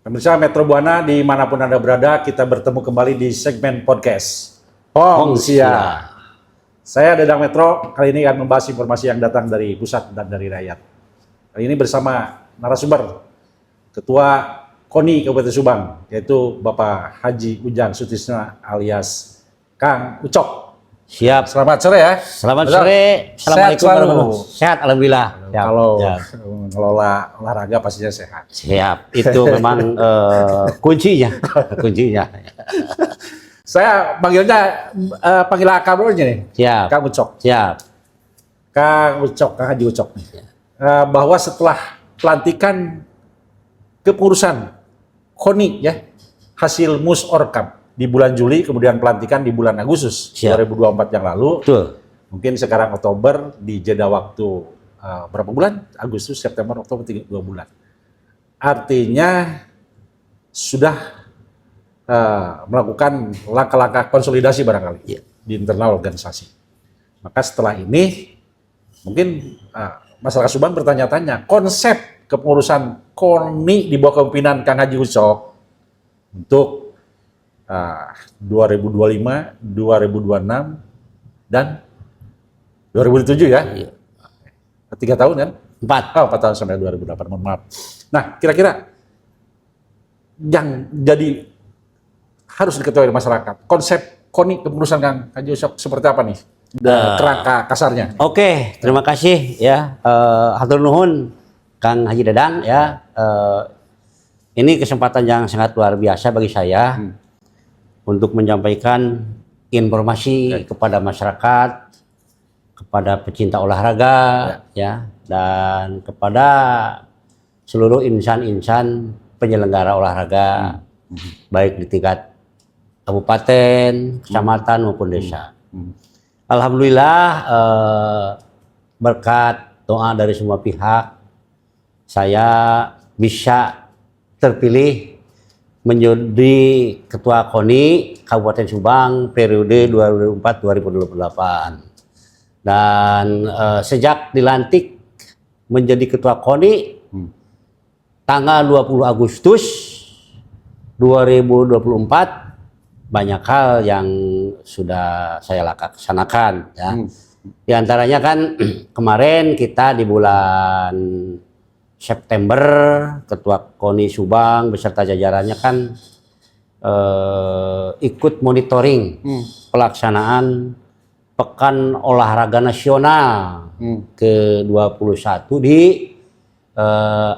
Pemirsa Metro Buana dimanapun Anda berada, kita bertemu kembali di segmen podcast Pongsia. Saya Dadang Metro, kali ini akan membahas informasi yang datang dari pusat dan dari rakyat. Kali ini bersama narasumber, Ketua KONI Kabupaten Subang, yaitu Bapak Haji Ujang Sutisna alias Kang Ucok. Siap. Selamat sore ya. Selamat sore. Assalamualaikum warahmatullahi wabarakatuh. Sehat, alhamdulillah. Kalau mengelola olahraga pastinya sehat. Siap. Itu memang kuncinya. Kuncinya. Saya panggilnya panggil akar aja nih. Siap. Kang Ucok. Siap. Kang Ucok, Kang Haji Ucok nih. Bahwa setelah pelantikan kepengurusan KONI ya, hasil Musorkam di bulan Juli, kemudian pelantikan di bulan Agustus 2024 yang lalu. Betul. Mungkin sekarang Oktober, di jeda waktu berapa bulan? Agustus, September, Oktober, 2 bulan. Artinya sudah melakukan langkah-langkah konsolidasi barangkali di internal organisasi. Maka setelah ini, mungkin masyarakat Subang bertanya-tanya, konsep kepengurusan KONI di bawah kepemimpinan Kang Haji Ucok untuk 2025, 2026, dan 2007 ya? Iya. 3 tahun kan? 4 tahun sampai 2008, mohon maaf. Nah, kira-kira yang jadi harus diketahui masyarakat, konsep KONI kepengurusan Kang Haji Ucok seperti apa nih? Kerangka kasarnya. Oke, terima kasih ya. Hatur nuhun Kang Haji Dadang ya. Ini kesempatan yang sangat luar biasa bagi saya. Untuk menyampaikan informasi kepada masyarakat, kepada pecinta olahraga, ya, dan kepada seluruh insan-insan penyelenggara olahraga, baik di tingkat kabupaten, kecamatan maupun desa. Alhamdulillah berkat doa dari semua pihak, saya bisa terpilih menjadi Ketua KONI Kabupaten Subang periode 2024-2028. Dan sejak dilantik menjadi Ketua KONI tanggal 20 Agustus 2024, banyak hal yang sudah saya laksanakan ya. Di antaranya kan kemarin kita di bulan September, Ketua KONI Subang beserta jajarannya kan ikut monitoring pelaksanaan Pekan Olahraga Nasional ke-21 di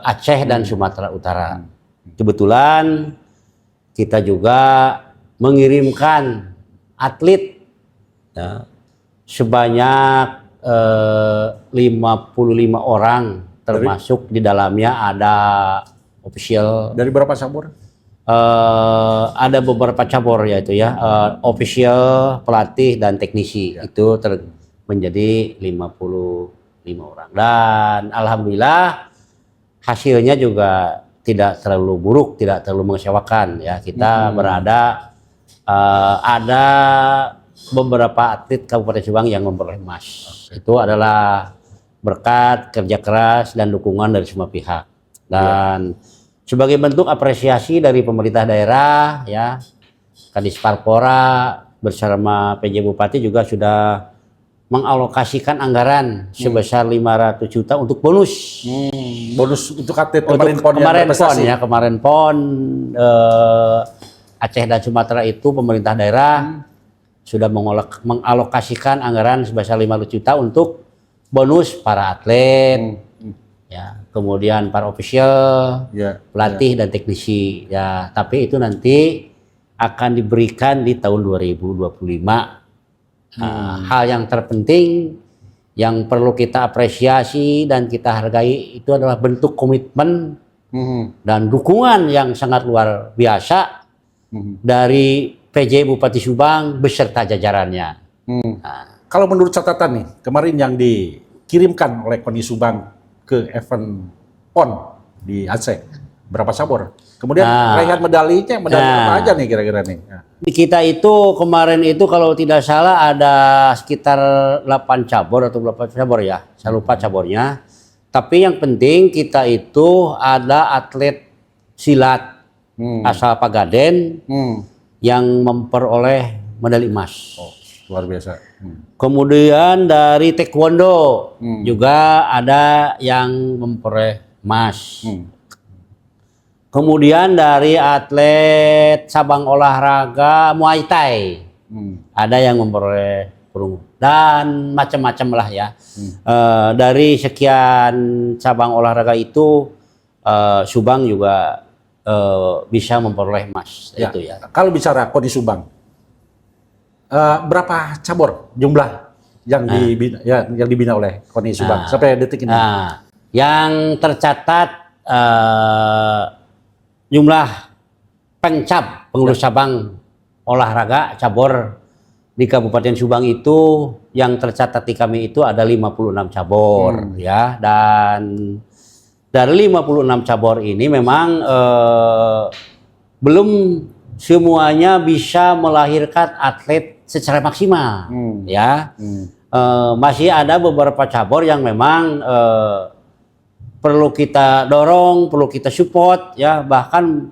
Aceh dan Sumatera Utara. Kebetulan kita juga mengirimkan atlet ya, sebanyak 55 orang. Termasuk di dalamnya ada official. Dari berapa cabur? Ada beberapa cabur yaitu ya, official, pelatih dan teknisi itu menjadi 55 orang. Dan alhamdulillah hasilnya juga tidak terlalu buruk, tidak terlalu mengecewakan ya. Kita berada ada beberapa atlet Kabupaten Subang yang memperoleh emas. Itu adalah berkat kerja keras dan dukungan dari semua pihak. Dan sebagai bentuk apresiasi dari pemerintah daerah ya, Kadis Parpora bersama PJ Bupati juga sudah mengalokasikan anggaran sebesar 500 juta untuk bonus. Bonus untuk atlet kemarin PON Aceh dan Sumatera itu pemerintah daerah sudah mengalokasikan anggaran sebesar 500 juta untuk bonus para atlet, ya, kemudian para official, pelatih dan teknisi, ya. Tapi itu nanti akan diberikan di tahun 2025. Hal yang terpenting yang perlu kita apresiasi dan kita hargai itu adalah bentuk komitmen dan dukungan yang sangat luar biasa dari PJ Bupati Subang beserta jajarannya. Kalau menurut catatan nih, kemarin yang dikirimkan oleh KONI Subang ke event PON di Aceh, berapa cabur? Kemudian raihan medalinya, medali apa aja nih kira-kira nih? Di kita itu kemarin itu kalau tidak salah ada sekitar 8 cabur atau berapa cabur ya, saya lupa caburnya. Tapi yang penting kita itu ada atlet silat asal Pagaden yang memperoleh medali emas. Oh, luar biasa. Kemudian dari taekwondo juga ada yang memperoleh emas. Kemudian dari atlet cabang olahraga Muay Thai ada yang memperoleh perunggu dan macam-macam lah ya. Dari sekian cabang olahraga itu Subang juga bisa memperoleh emas. Ya. Itu ya. Kalau bicara KONI Subang, berapa cabur jumlah yang dibina oleh KONI Subang sampai detik ini? Nah, yang tercatat jumlah pengurus cabang olahraga cabur di Kabupaten Subang itu yang tercatat di kami itu ada 56 cabur ya, dan dari 56 cabur ini memang belum semuanya bisa melahirkan atlet secara maksimal ya. Masih ada beberapa cabur yang memang perlu kita dorong, perlu kita support ya, bahkan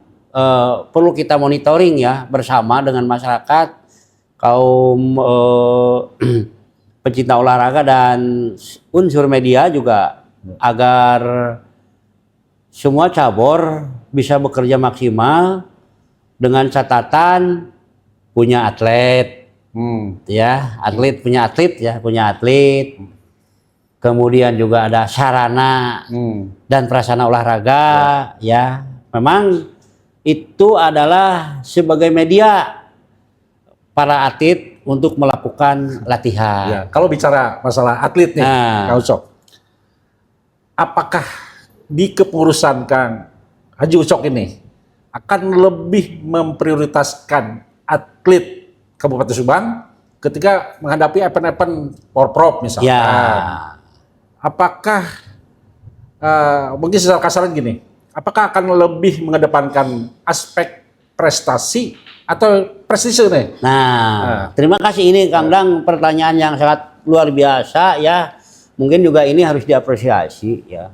perlu kita monitoring ya bersama dengan masyarakat, kaum pecinta olahraga dan unsur media juga, agar semua cabur bisa bekerja maksimal dengan catatan punya atlet ya, punya atlet, kemudian juga ada sarana dan prasarana olahraga ya. Memang itu adalah sebagai media para atlet untuk melakukan latihan. Ya, kalau bicara masalah atlet nih, Kang Ucok, apakah di kepengurusan Kang Haji Ucok ini akan lebih memprioritaskan atlet Kabupaten Subang ketika menghadapi event-event Porprov misalkan? Ya. Apakah mungkin secara kasaran gini, apakah akan lebih mengedepankan aspek prestasi atau prestise nih? Nah, terima kasih ini Kang Dang, pertanyaan yang sangat luar biasa ya. Mungkin juga ini harus diapresiasi ya.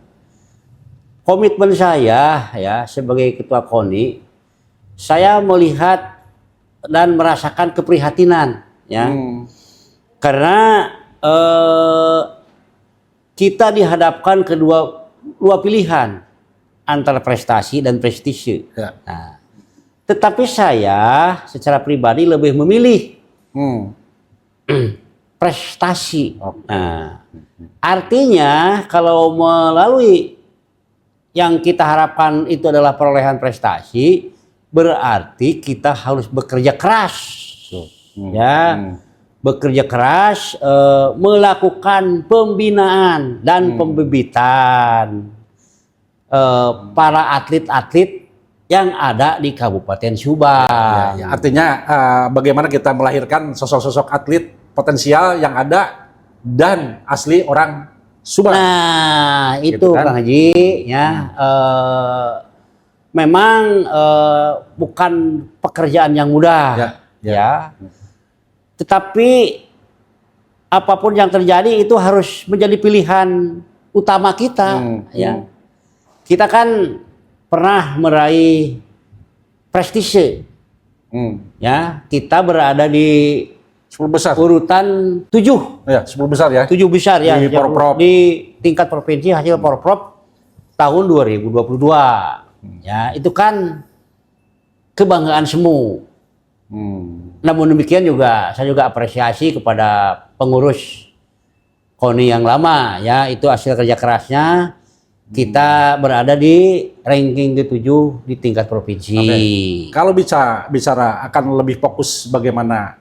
Komitmen saya ya sebagai ketua KONI, saya melihat dan merasakan keprihatinan ya. Karena kita dihadapkan kedua pilihan antara prestasi dan prestise. Ya. Nah, tetapi saya secara pribadi lebih memilih prestasi. Nah, artinya kalau melalui yang kita harapkan itu adalah perolehan prestasi, berarti kita harus bekerja keras, ya, bekerja keras, melakukan pembinaan dan pembibitan para atlet-atlet yang ada di Kabupaten Subang. Ya, artinya bagaimana kita melahirkan sosok-sosok atlet potensial yang ada dan asli orang Subang. Nah, itu Gitu kan? Kang Haji ya. Memang bukan pekerjaan yang mudah ya. Tetapi apapun yang terjadi itu harus menjadi pilihan utama kita ya. Kita kan pernah meraih prestise ya, kita berada di 10 besar. urutan 7 Ya, 10 besar ya. 7 besar ya Di Porprov. di tingkat provinsi hasil Porprov tahun 2022 ya. Itu kan kebanggaan semu. Namun demikian juga saya juga apresiasi kepada pengurus KONI yang lama ya, itu hasil kerja kerasnya. Kita berada di ranking ke-7 di tingkat provinsi. Kalau bicara akan lebih fokus bagaimana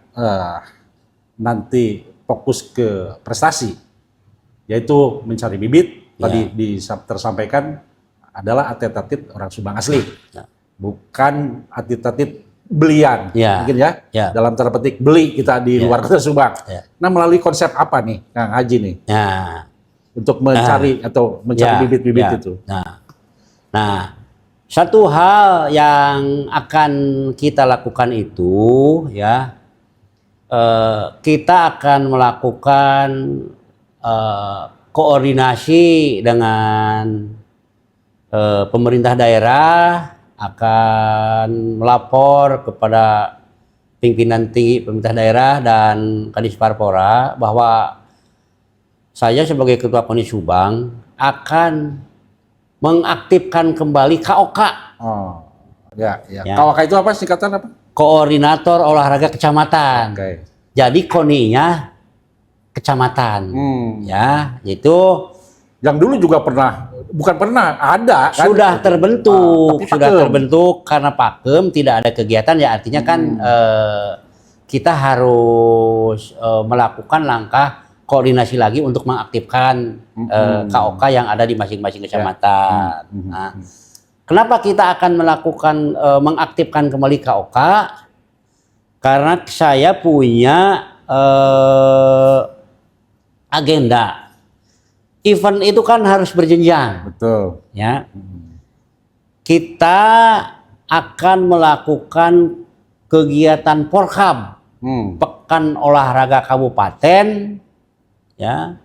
nanti fokus ke prestasi, yaitu mencari bibit. Tadi tersampaikan adalah atlet-atlet orang Subang asli, bukan atlet-atlet belian, mungkin ya. Dalam tanda petik beli kita di luar kota Subang. Nah, melalui konsep apa nih, Kang Haji nih? Untuk mencari bibit-bibit itu. Nah, satu hal yang akan kita lakukan itu ya, kita akan melakukan koordinasi dengan pemerintah daerah akan melapor kepada pimpinan tinggi pemerintah daerah dan Kadis Parpora bahwa saya sebagai Ketua KONI Subang akan mengaktifkan kembali KOK. Oh, ya. Ya. KOK itu apa singkatan apa? Koordinator Olahraga Kecamatan. Oke. Jadi KONI-nya kecamatan. Ya, itu Yang dulu juga bukan pernah, ada kan? sudah terbentuk, tapi sudah pakem. terbentuk karena pakem tidak ada kegiatan ya artinya kan kita harus melakukan langkah koordinasi lagi untuk mengaktifkan KOK yang ada di masing-masing kecamatan. Nah, kenapa kita akan melakukan mengaktifkan kembali KOK? Karena saya punya agenda. Event itu kan harus berjenjang. Betul. Ya, kita akan melakukan kegiatan Porkab, Pekan Olahraga Kabupaten, ya.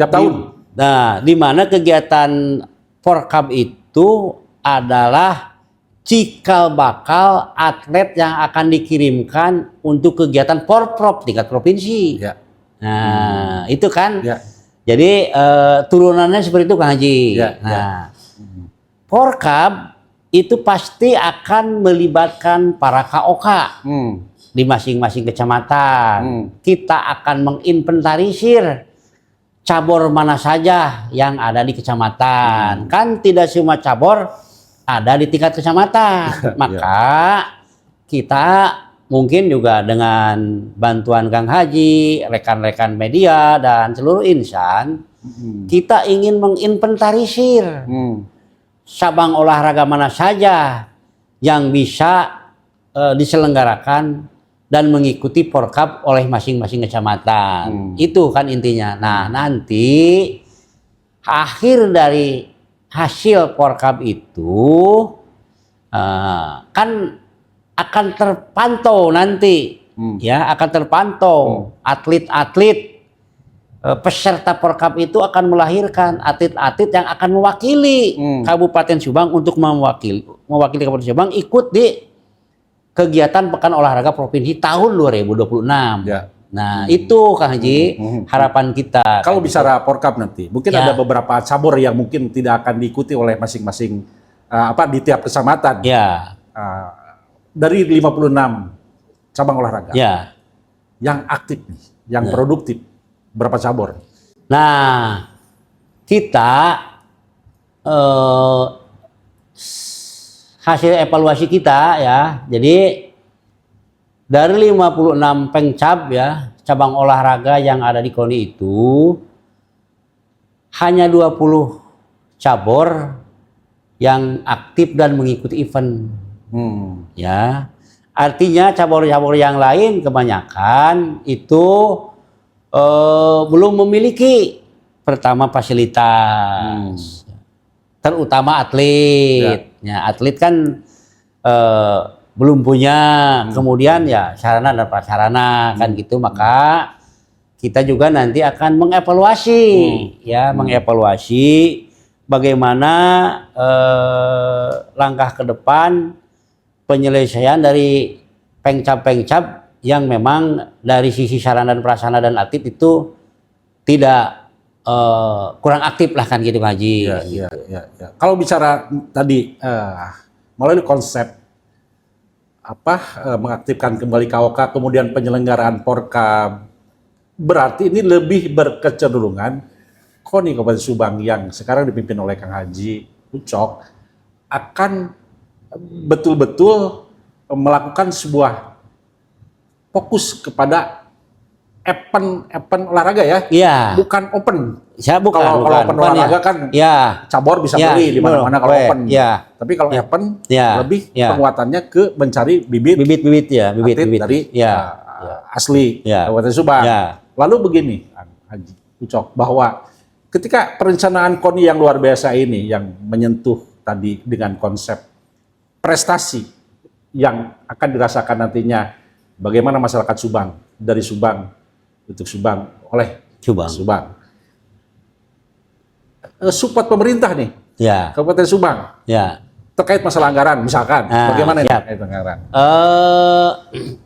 Tiap tahun. Nah, di mana kegiatan Porkab itu adalah cikal bakal atlet yang akan dikirimkan untuk kegiatan Porprov tingkat provinsi. Ya. Nah, itu kan. Ya. Jadi turunannya seperti itu Kang Haji. Ya, nah, Porkab itu pasti akan melibatkan para KOK di masing-masing kecamatan. Kita akan menginventarisir cabur mana saja yang ada di kecamatan. Kan tidak semua cabur ada di tingkat kecamatan. Maka kita mungkin juga dengan bantuan Kang Haji, rekan-rekan media dan seluruh insan, kita ingin menginventarisir cabang olahraga mana saja yang bisa diselenggarakan dan mengikuti Porkab oleh masing-masing kecamatan. Itu kan intinya. Nah, nanti akhir dari hasil Porkab itu kan akan terpantau nanti, ya akan terpantau atlet-atlet peserta Porkab itu akan melahirkan atlet-atlet yang akan mewakili Kabupaten Subang untuk mewakili Kabupaten Subang ikut di kegiatan Pekan Olahraga Provinsi tahun 2026. Ya. Nah, itu Kang Haji harapan kita. Kalau bicara Porkab nanti, mungkin Ya. ada beberapa cabur yang mungkin tidak akan diikuti oleh masing-masing di tiap kecamatan. Ya. Dari 56 cabang olahraga Ya. yang aktif nih, yang produktif, berapa cabur? Nah, kita hasil evaluasi kita ya, jadi dari 56 pengcab ya, cabang olahraga yang ada di KONI itu hanya 20 cabur yang aktif dan mengikuti event. Ya, artinya cabur-cabur yang lain kebanyakan itu belum memiliki pertama fasilitas, terutama atlet. Ya, atlet kan belum punya, kemudian ya sarana dan prasarana kan gitu. Maka kita juga nanti akan mengevaluasi, ya mengevaluasi bagaimana langkah ke depan penyelesaian dari pengcap-pengcap yang memang dari sisi sarana dan prasarana dan atlet itu tidak kurang aktif lah kan gitu Kang Haji. Ya. Kalau bicara tadi melalui konsep mengaktifkan kembali KOK kemudian penyelenggaraan Porkab, berarti ini lebih berkecenderungan KONI Kabupaten Subang yang sekarang dipimpin oleh Kang Haji Ucok akan betul-betul melakukan sebuah fokus kepada event olahraga ya, bukan open. Ya, bukan, kalau open olahraga kan cabur bisa beli di mana-mana kalau open. Tapi kalau event lebih penguatannya ke mencari bibit dari asli Kabupaten Subang. Lalu begini, Haji Ucok, bahwa ketika perencanaan KONI yang luar biasa ini yang menyentuh tadi dengan konsep prestasi yang akan dirasakan nantinya bagaimana masyarakat Subang, dari Subang untuk Subang oleh Subang. Support pemerintah nih, Kabupaten Subang. terkait masalah anggaran misalkan, bagaimana ini siap. terkait anggaran?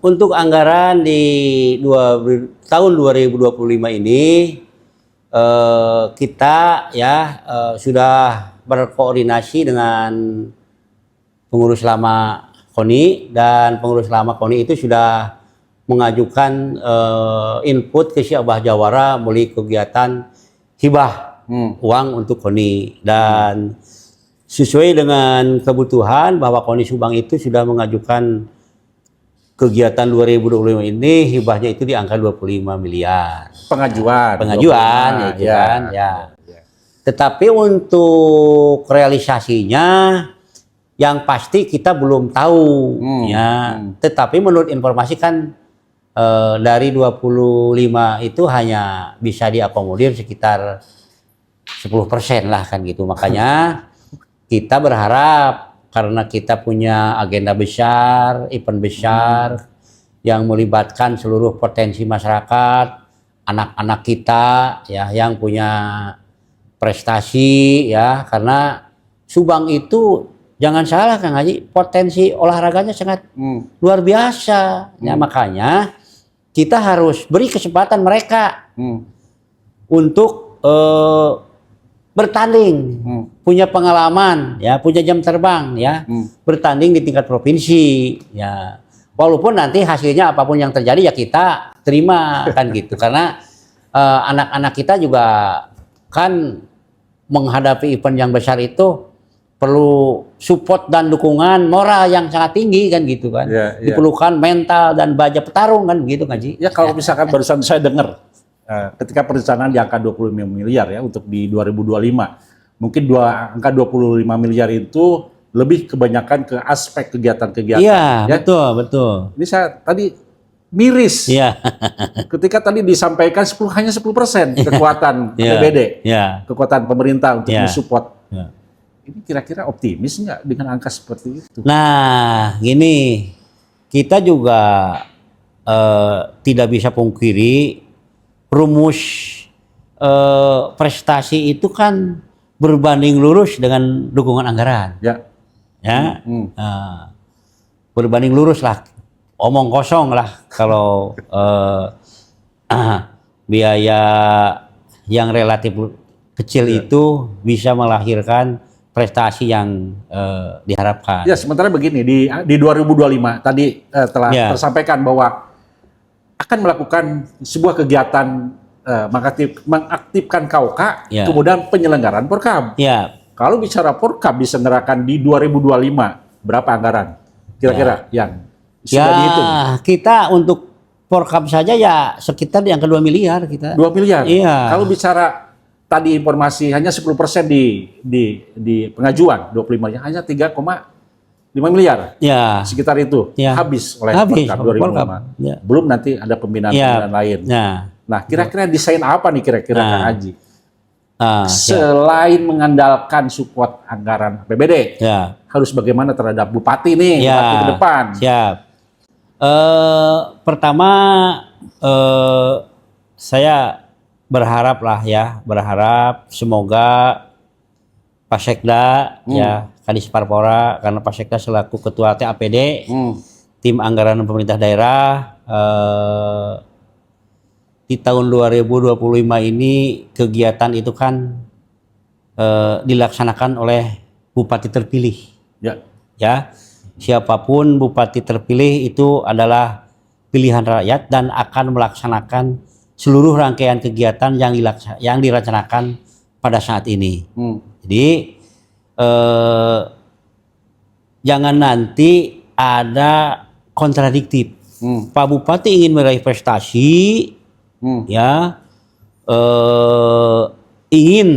Untuk anggaran di tahun 2025 ini kita ya sudah berkoordinasi dengan pengurus lama KONI, dan pengurus lama KONI itu sudah mengajukan input ke Syekh Abah Jawara melalui kegiatan hibah uang untuk KONI, dan sesuai dengan kebutuhan bahwa KONI Subang itu sudah mengajukan kegiatan 2025 ini hibahnya itu di angka 25 miliar. Pengajuan Ya itu kan ya. Tetapi untuk realisasinya yang pasti kita belum tahu ya. Tetapi menurut informasi kan dari 25 itu hanya bisa diakomodir sekitar 10% lah kan gitu. Makanya kita berharap karena kita punya agenda besar, event besar yang melibatkan seluruh potensi masyarakat, anak-anak kita ya yang punya prestasi ya, karena Subang itu jangan salah Kang Haji, potensi olahraganya sangat luar biasa. Ya makanya kita harus beri kesempatan mereka untuk bertanding, punya pengalaman, ya, punya jam terbang, ya, bertanding di tingkat provinsi, ya. Walaupun nanti hasilnya apapun yang terjadi ya kita terima kan gitu, karena anak-anak kita juga kan menghadapi event yang besar itu perlu support dan dukungan moral yang sangat tinggi kan gitu kan, diperlukan mental dan baja petarung kan gitu kan Ji. Ya kalau misalkan barusan saya dengar ketika perencanaan di angka 25 miliar ya untuk di 2025. Mungkin angka 25 miliar itu lebih kebanyakan ke aspek kegiatan-kegiatan. Iya, ya? Betul. Ini saya tadi miris. Iya. Ketika tadi disampaikan hanya 10% kekuatan APBD. Iya. Kekuatan pemerintah untuk mensupport. Iya. Ini kira-kira optimis nggak dengan angka seperti itu? Nah, gini. Kita juga tidak bisa pungkiri rumus prestasi itu kan berbanding lurus dengan dukungan anggaran. Ya. Berbanding lurus lah. Omong kosong lah kalau biaya yang relatif kecil itu bisa melahirkan prestasi yang diharapkan. Ya, sementara begini di 2025 tadi telah tersampaikan bahwa akan melakukan sebuah kegiatan mengaktifkan KOK, kemudian penyelenggaraan Porkab. Kalau bicara Porkab diselenggarakan di 2025, berapa anggaran kira-kira yang sudah dihitung? Kita untuk Porkab saja ya sekitar yang ke 2 miliar kita. 2 miliar? Iya. Kalau bicara tadi informasi hanya 10% di pengajuan, 25-nya hanya 3,5 miliar, sekitar itu habis oleh Porkab 2005. Belum nanti ada pembinaan lain. Nah, kira-kira desain apa nih kira-kira Kang Haji? Selain mengandalkan support anggaran APBD, harus bagaimana terhadap bupati nih, bupati ke depan? Pertama, saya berharap semoga Pak Sekda Kadis Parpora, karena Pak Sekda selaku Ketua TAPD, tim anggaran pemerintah daerah, di tahun 2025 ini kegiatan itu kan dilaksanakan oleh bupati terpilih. Ya, siapapun bupati terpilih itu adalah pilihan rakyat dan akan melaksanakan seluruh rangkaian kegiatan yang direncanakan pada saat ini. Jadi jangan nanti ada kontradiktif. Pak Bupati ingin meraih prestasi, ingin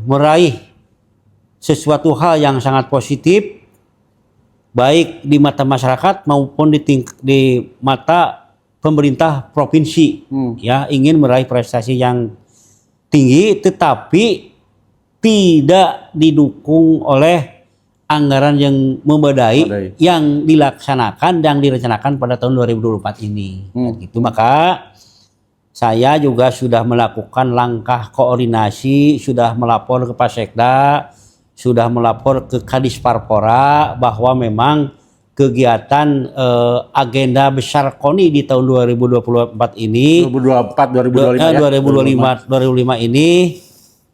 meraih sesuatu hal yang sangat positif, baik di mata masyarakat maupun di mata pemerintah provinsi, ingin meraih prestasi yang tinggi, tetapi tidak didukung oleh anggaran yang memadai yang dilaksanakan dan direncanakan pada tahun 2024 ini. Gitu. Maka saya juga sudah melakukan langkah koordinasi, sudah melapor ke Pak Sekda, sudah melapor ke Kadis Parpora bahwa memang kegiatan agenda besar KONI di tahun 2024 ini 2025 ini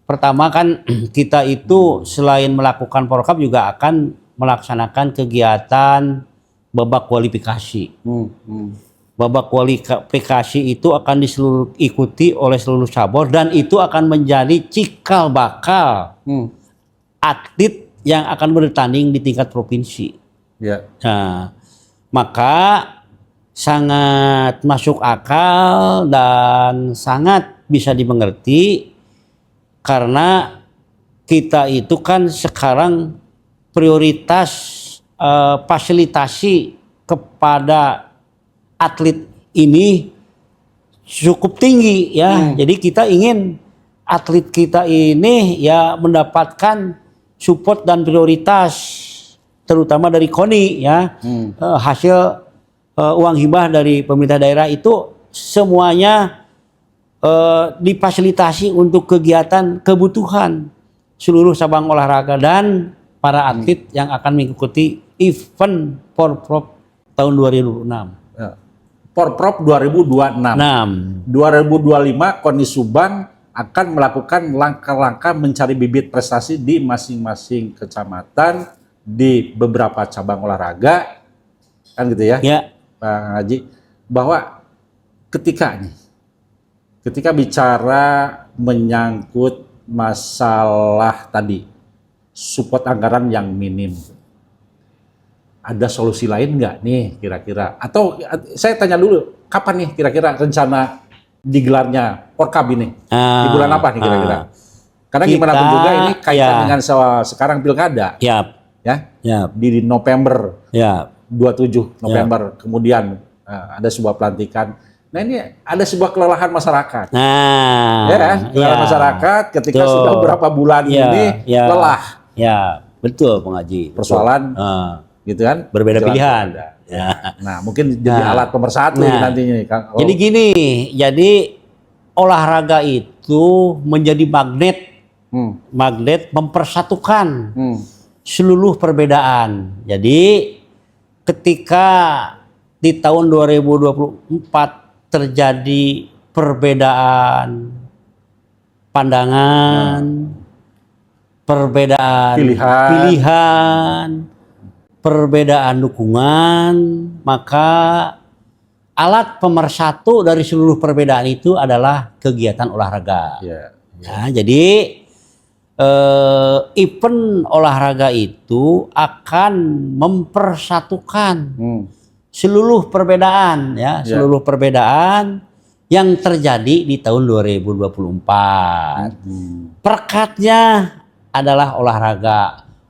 pertama kan kita itu selain melakukan Porkap juga akan melaksanakan kegiatan babak kualifikasi. Babak kualifikasi itu akan diikuti oleh seluruh cabur dan itu akan menjadi cikal bakal atlet yang akan bertanding di tingkat provinsi. Ya. Nah, maka sangat masuk akal dan sangat bisa dimengerti karena kita itu kan sekarang prioritas fasilitasi kepada atlet ini cukup tinggi ya. Jadi kita ingin atlet kita ini ya mendapatkan support dan prioritas terutama dari KONI ya. Hasil uang hibah dari pemerintah daerah itu semuanya difasilitasi untuk kegiatan kebutuhan seluruh cabang olahraga dan para atlet yang akan mengikuti event Porprov tahun 2006. Porprov 2026. 2025 KONI Subang akan melakukan langkah-langkah mencari bibit prestasi di masing-masing kecamatan di beberapa cabang olahraga, kan gitu ya, Pak Haji, bahwa ketika bicara menyangkut masalah tadi support anggaran yang minim, ada solusi lain nggak nih kira-kira? Atau saya tanya dulu, kapan nih kira-kira rencana digelarnya Porkab ini? Di bulan apa nih kira-kira? Karena gimana pun juga ini kaitan dengan sekarang pilkada. Di November, 27 November, kemudian ada sebuah pelantikan. Nah ini ada sebuah kelelahan masyarakat. Kelelahan masyarakat ketika sudah beberapa bulan ini lelah. Ya, betul Bang Haji. Persoalan gitu kan? Berbeda pilihan. Nah, mungkin jadi alat pemersatu nantinya. Jadi gini, jadi olahraga itu menjadi magnet mempersatukan seluruh perbedaan. Jadi ketika di tahun 2024 terjadi perbedaan pandangan, perbedaan pilihan, perbedaan dukungan, maka alat pemersatu dari seluruh perbedaan itu adalah kegiatan olahraga. Nah, jadi event olahraga itu akan mempersatukan seluruh perbedaan seluruh perbedaan yang terjadi di tahun 2024. Perekatnya adalah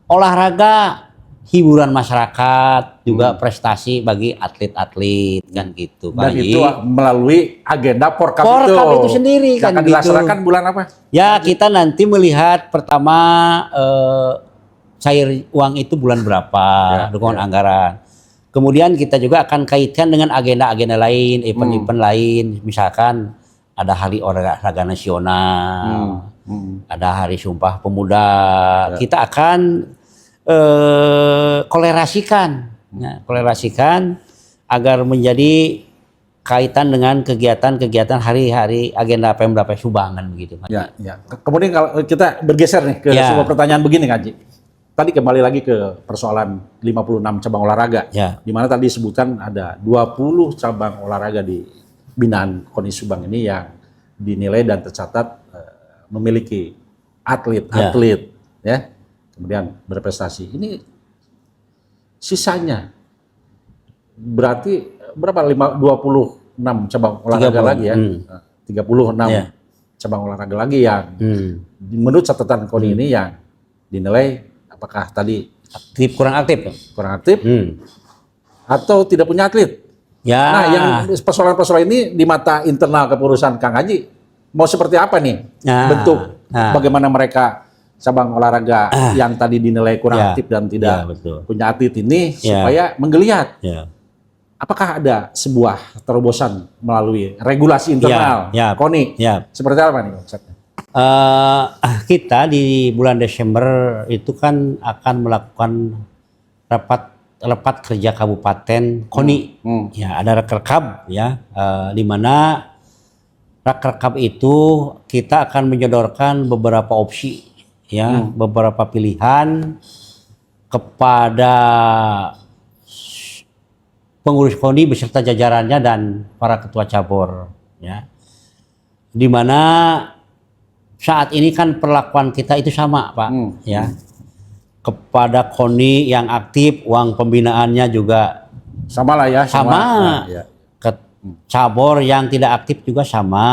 olahraga hiburan masyarakat, juga prestasi bagi atlet-atlet kan gitu. Dan itu melalui agenda Porkab itu sendiri kan akan dilaksanakan bulan apa? Ya, kita nanti melihat pertama cair uang itu bulan berapa, dukungan anggaran. Kemudian kita juga akan kaitkan dengan agenda-agenda lain, event-event lain, misalkan ada Hari Olahraga Nasional, ada Hari Sumpah Pemuda. Kita akan kolerasikan agar menjadi kaitan dengan kegiatan-kegiatan hari-hari agenda Pemda Sumbangan begitu. Kemudian kalau kita bergeser nih ke sebuah pertanyaan begini, Haji. Tadi kembali lagi ke persoalan 56 cabang olahraga. Di mana tadi disebutkan ada 20 cabang olahraga di binaan KONI Subang ini yang dinilai dan tercatat memiliki atlet kemudian berprestasi. Ini sisanya berarti berapa? 26 cabang olahraga lagi ya. 36 cabang olahraga lagi yang menurut catatan KONI ini yang dinilai apakah tadi kurang aktif atau tidak punya atlet. Nah, yang persoalan-persoalan ini di mata internal kepengurusan Kang Haji mau seperti apa nih bentuk bagaimana mereka cabang olahraga yang tadi dinilai kurang aktif dan tidak punya atlet ini supaya menggeliat. Apakah ada sebuah terobosan melalui regulasi internal KONI? Seperti apa nih konsepnya? Kita di bulan Desember itu kan akan melakukan rapat kerja kabupaten KONI. Ya, ada rakerkab ya, di mana rakerkab itu kita akan menyodorkan beberapa opsi ya, beberapa pilihan kepada pengurus KONI beserta jajarannya dan para ketua cabur ya. Di mana saat ini kan perlakuan kita itu sama, Pak, ya. Kepada KONI yang aktif, uang pembinaannya juga sama lah ya. sama. Nah, ya. Ke cabur yang tidak aktif juga sama.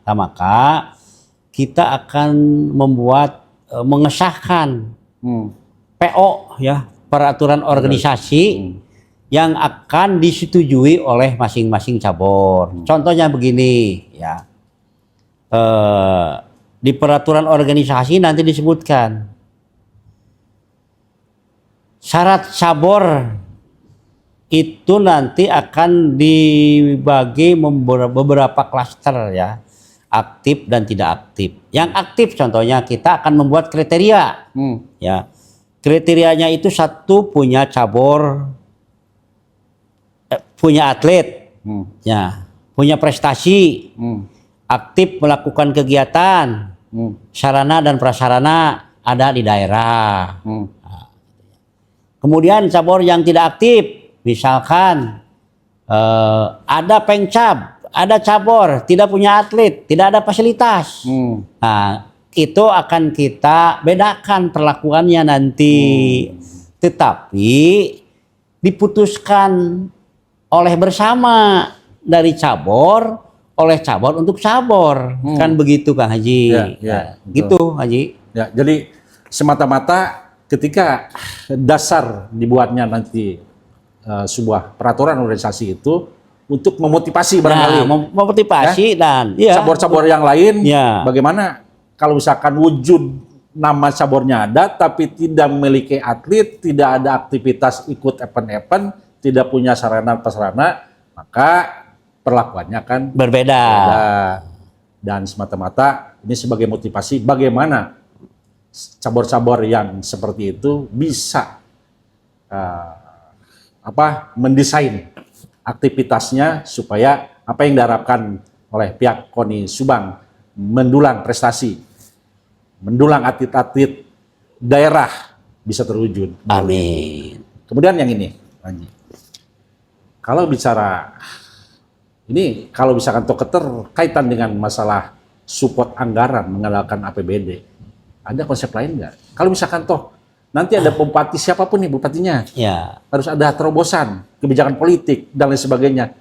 Nah, maka kita akan membuat mengesahkan PO ya, peraturan organisasi yang akan disetujui oleh masing-masing cabur. Contohnya begini ya. Di peraturan organisasi nanti disebutkan syarat cabur itu nanti akan dibagi beberapa klaster ya, aktif dan tidak aktif. Yang aktif contohnya kita akan membuat kriteria ya. Kriterianya itu satu, punya cabur, punya atlet ya, punya prestasi, aktif melakukan kegiatan, sarana dan prasarana ada di daerah. Kemudian cabur yang tidak aktif, misalkan ada pengcab, ada cabur tidak punya atlet, tidak ada fasilitas. Nah, itu akan kita bedakan perlakuannya nanti. Tetapi diputuskan oleh bersama dari cabur, oleh cabur untuk cabur, kan begitu Kang Haji. Ya, gitu Haji. Ya, jadi semata-mata ketika dasar dibuatnya nanti sebuah peraturan organisasi itu untuk memotivasi barangkali, memotivasi dan ya, cabur-cabur yang lain, ya. Bagaimana kalau misalkan wujud nama caburnya ada tapi tidak memiliki atlet, tidak ada aktivitas ikut event-event, tidak punya sarana prasarana, maka perlakuannya kan berbeda. Dan semata-mata ini sebagai motivasi bagaimana cabur-cabur yang seperti itu bisa mendesain aktivitasnya supaya apa yang diharapkan oleh pihak KONI Subang mendulang prestasi, mendulang atlet-atlet daerah bisa terwujud. Amin. Kemudian yang ini, Panji. Kalau bicara ini, kalau misalkan terkaitan dengan masalah support anggaran mengandalkan APBD, ada konsep lain nggak? Kalau misalkan nanti ada bupati siapapun nih bupatinya, ya, harus ada terobosan kebijakan politik dan lain sebagainya.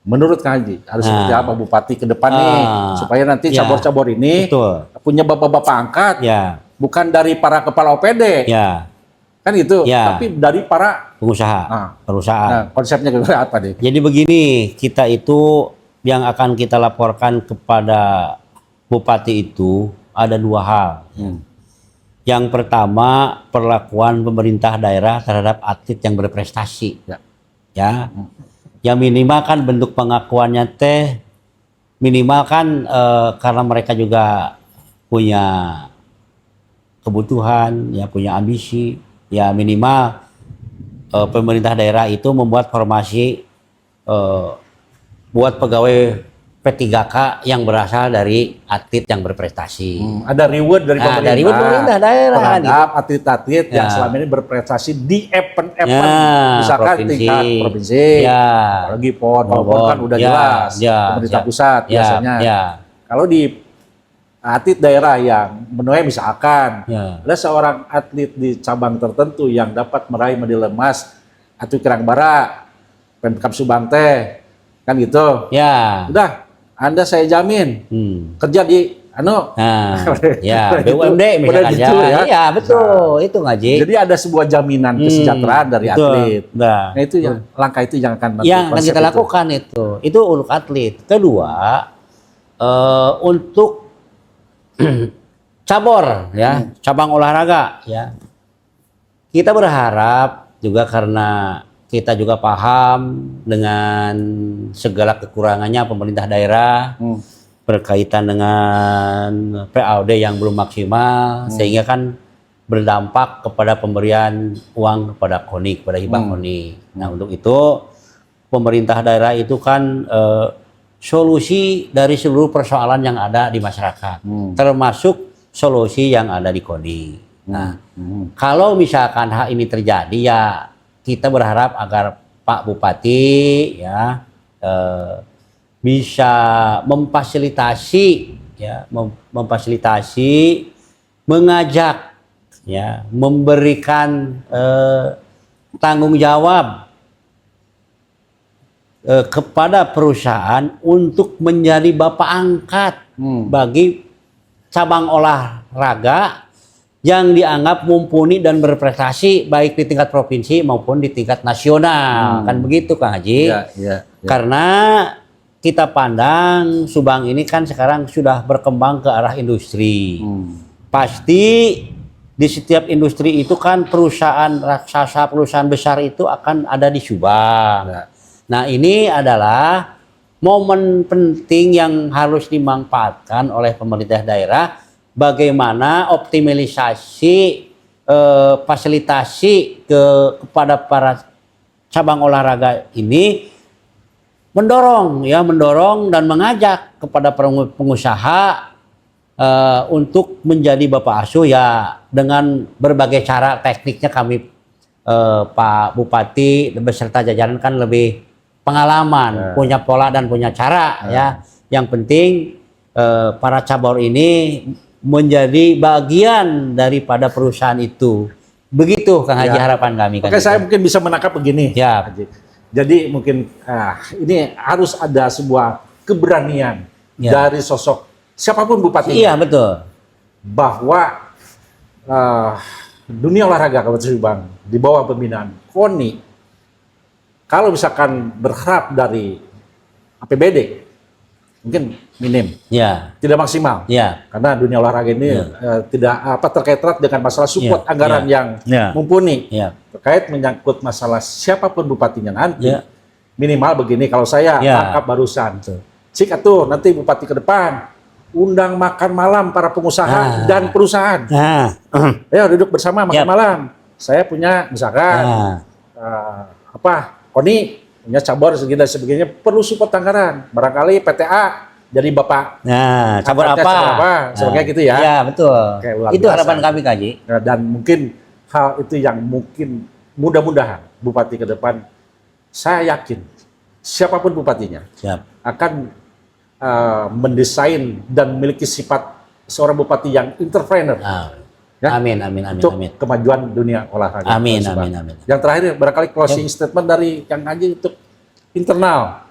Menurut Kang Haji harus seperti apa bupati ke depan nih supaya nanti cabur-cabur ini punya bapak-bapak angkat, bukan dari para kepala OPD, kan itu, tapi dari para perusahaan. Nah, konsepnya apa nih? Jadi begini, kita itu yang akan kita laporkan kepada bupati itu ada dua hal. Yang pertama, perlakuan pemerintah daerah terhadap atlet yang berprestasi. Ya. Yang minimal kan bentuk pengakuannya minimal kan karena mereka juga punya kebutuhan, ya punya ambisi, ya minimal pemerintah daerah itu membuat formasi buat pegawai P3K yang berasal dari atlet yang berprestasi. Ada reward dari pemerintah, dari pemerintah daerah terhadap atlet-atlet yang selama ini berprestasi di event-event, misalkan tingkat provinsi, apalagi PON, kalau PON kan udah jelas, pemerintah pusat biasanya. Kalau di atlet daerah yang menuai misalkan ada seorang atlet di cabang tertentu yang dapat meraih medali emas atau kerang bara, Pemkab Subang teh, kan gitu. Udah. Anda saya jamin kerja di BUMD misalkan gitu, ya betul, itu Ngaji. Jadi ada sebuah jaminan kesejahteraan dari atlet. Nah itu yang langkah itu yang akan kita lakukan itu untuk atlet. Kedua untuk cabur cabang olahraga kita berharap juga karena kita juga paham dengan segala kekurangannya pemerintah daerah. berkaitan dengan PAUD yang belum maksimal, sehingga kan berdampak kepada pemberian uang kepada KONI, kepada hibah KONI. Nah, untuk itu pemerintah daerah itu kan solusi dari seluruh persoalan yang ada di masyarakat, termasuk solusi yang ada di KONI. Nah, kalau misalkan hal ini terjadi, ya kita berharap agar Pak Bupati ya bisa memfasilitasi, mengajak, ya, memberikan tanggung jawab kepada perusahaan untuk menjadi bapak angkat bagi cabang olahraga yang dianggap mumpuni dan berprestasi baik di tingkat provinsi maupun di tingkat nasional. Kan begitu Kang Haji? Ya. Karena kita pandang Subang ini kan sekarang sudah berkembang ke arah industri. Pasti di setiap industri itu kan perusahaan raksasa, perusahaan besar itu akan ada di Subang. Ya. Nah, ini adalah momen penting yang harus dimanfaatkan oleh pemerintah daerah, bagaimana optimalisasi fasilitasi kepada para cabang olahraga ini, mendorong dan mengajak kepada pengusaha untuk menjadi bapak asuh, ya, dengan berbagai cara tekniknya. Kami Pak Bupati beserta jajaran kan lebih pengalaman, punya pola dan punya cara, ya. Yang penting para cabur ini menjadi bagian daripada perusahaan itu. Begitu Kang Haji harapan kami. Oke, saya mungkin bisa menangkap begini. Ya. Haji. Jadi mungkin ini harus ada sebuah keberanian dari sosok siapapun bupati. Iya, betul. Bahwa dunia olahraga Kabupaten Subang di bawah pembinaan KONI, kalau misalkan berharap dari APBD mungkin minim, tidak maksimal, karena dunia olahraga ini tidak terkait erat dengan masalah support anggaran yang mumpuni, terkait menyangkut masalah siapapun bupatinya nanti. Minimal begini, kalau saya tangkap barusan, cik atuh nanti bupati ke depan undang makan malam para pengusaha dan perusahaan. Ayo duduk bersama makan malam. Saya punya misalkan KONI punya cabur segini dan sebagainya, perlu support anggaran. Barangkali PTA jadi bapak. Nah, cabur apa? Sebagai gitu ya. Iya, betul. Itu biasa. harapan kami, Kaji. Dan mungkin hal itu yang mungkin mudah-mudahan bupati ke depan, saya yakin siapapun bupatinya akan mendesain dan memiliki sifat seorang bupati yang entrepreneur. Amin. Untuk kemajuan dunia olahraga. Amin. Yang terakhir barangkali closing statement dari Kang Haji untuk internal.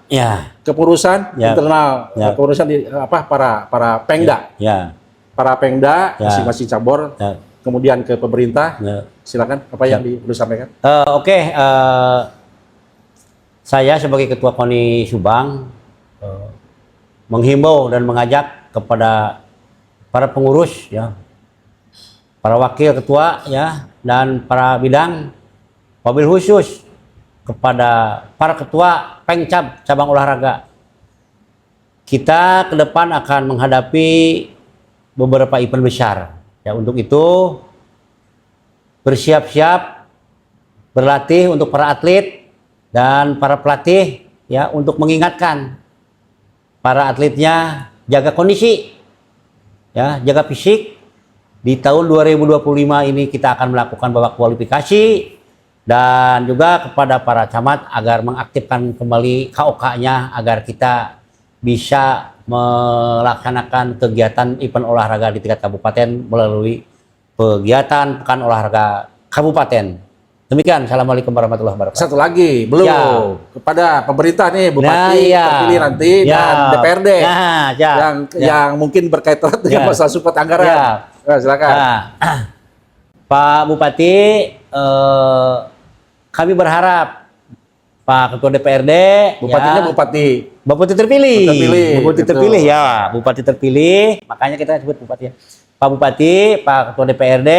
Kepengurusan internal, kepengurusan di para pengda. Para pengda masing-masing cabur, kemudian ke pemerintah. Silakan apa yang perlu disampaikan. Saya sebagai Ketua KONI Subang menghimbau dan mengajak kepada para pengurus, para wakil ketua, dan para bidang, wabil khusus kepada para ketua pengcab cabang olahraga. Kita ke depan akan menghadapi beberapa event besar. Untuk itu bersiap-siap, berlatih untuk para atlet dan para pelatih, untuk mengingatkan para atletnya jaga kondisi, jaga fisik. Di tahun 2025 ini kita akan melakukan babak kualifikasi, dan juga kepada para camat agar mengaktifkan kembali KOK-nya agar kita bisa melaksanakan kegiatan event olahraga di tingkat kabupaten melalui kegiatan Pekan Olahraga Kabupaten. Demikian, Assalamualaikum warahmatullahi wabarakatuh. Satu lagi, belum kepada pemerintah nih, Bupati terpilih nanti dan DPRD yang mungkin berkaitan dengan masalah support anggaran. Silakan. Pak Bupati, kami berharap Pak Ketua DPRD, Bupatinya Bupati terpilih. Bupati terpilih, makanya kita sebut Bupati. Pak Bupati, Pak Ketua DPRD,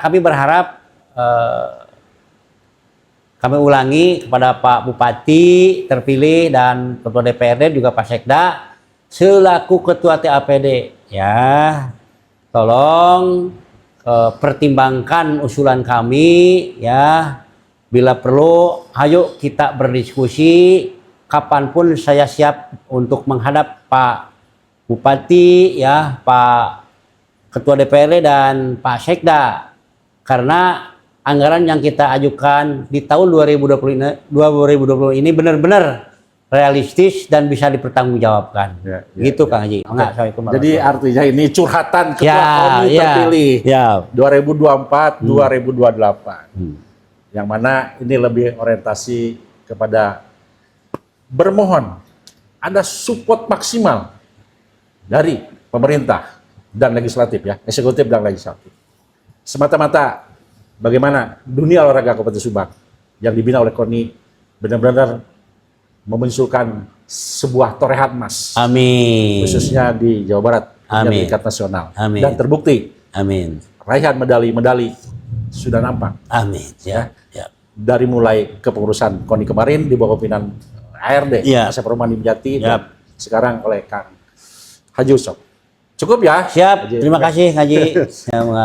kami berharap kami ulangi kepada Pak Bupati terpilih dan Ketua DPRD juga Pak Sekda selaku Ketua TAPD, ya tolong pertimbangkan usulan kami, ya bila perlu ayo kita berdiskusi, kapanpun saya siap untuk menghadap Pak Bupati, ya Pak Ketua DPRD dan Pak Sekda, karena anggaran yang kita ajukan di tahun 2020 ini benar-benar realistis dan bisa dipertanggungjawabkan. Gitu Kang Haji. Jadi artinya ini curhatan Ketua KONI terpilih 2024-2028. Yang mana ini lebih orientasi kepada bermohon ada support maksimal dari pemerintah dan legislatif, ya, eksekutif dan legislatif. Semata-mata bagaimana dunia olahraga Kabupaten Subang yang dibina oleh KONI benar-benar memunculkan sebuah torehan emas. Amin. Khususnya di Jawa Barat, di tingkat nasional. Amin. Dan terbukti. Amin. Raihan medali-medali sudah nampak. Amin. Ya. Dari mulai kepengurusan KONI kemarin di bawah pimpinan ARD, Asep Romani Mjati, dan sekarang oleh Kang Haji Usop. Cukup ya? Siap. Terima kasih Haji.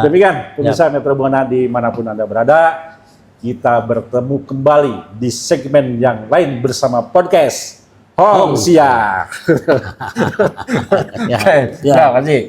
Demikian pemirsa Metro Buana dimanapun Anda berada, kita bertemu kembali di segmen yang lain bersama podcast Hong Sia. Ya. Oke, terima kasih.